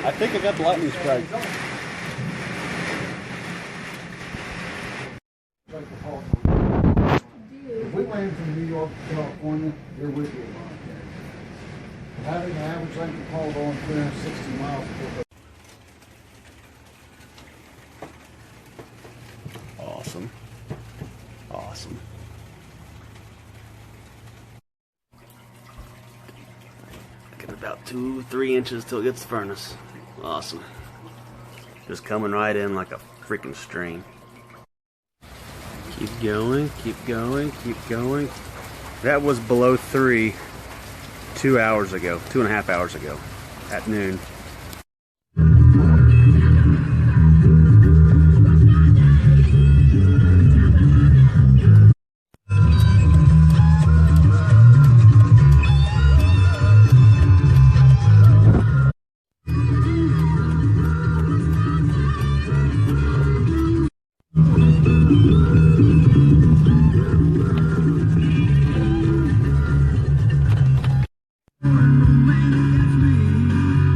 I think I got the lightning strike. If we land from New York to California, there would be a lot there. Having an average length of haul going 360 miles. Awesome. Awesome. Get about 2-3 inches till it gets the furnace. Awesome. Just coming right in like a freaking stream. Keep going, keep going, keep going. That was below 3 2 hours ago, 2.5 hours ago at noon.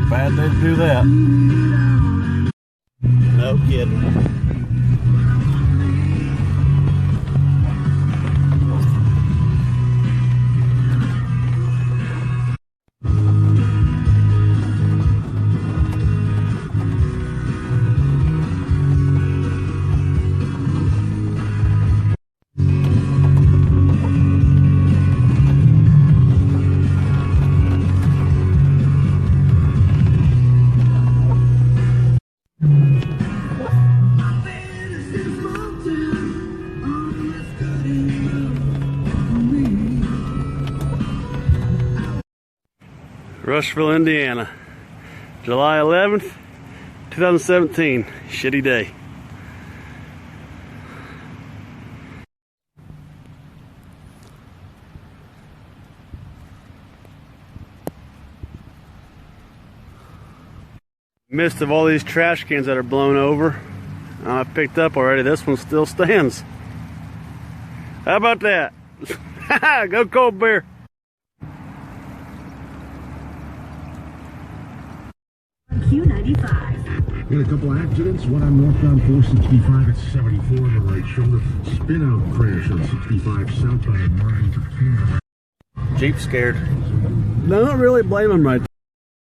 Bad day to do that. No kidding. Rushville, Indiana, July 11th, 2017. Shitty day. Midst of all these trash cans that are blown over, I picked up already. This one still stands. How about that? Go cold beer. Q95. We had a couple accidents, one on northbound 465 at 74 on the right shoulder. Spin out crash on 65 southbound at 9. Jeep scared. No, not really blame him right there.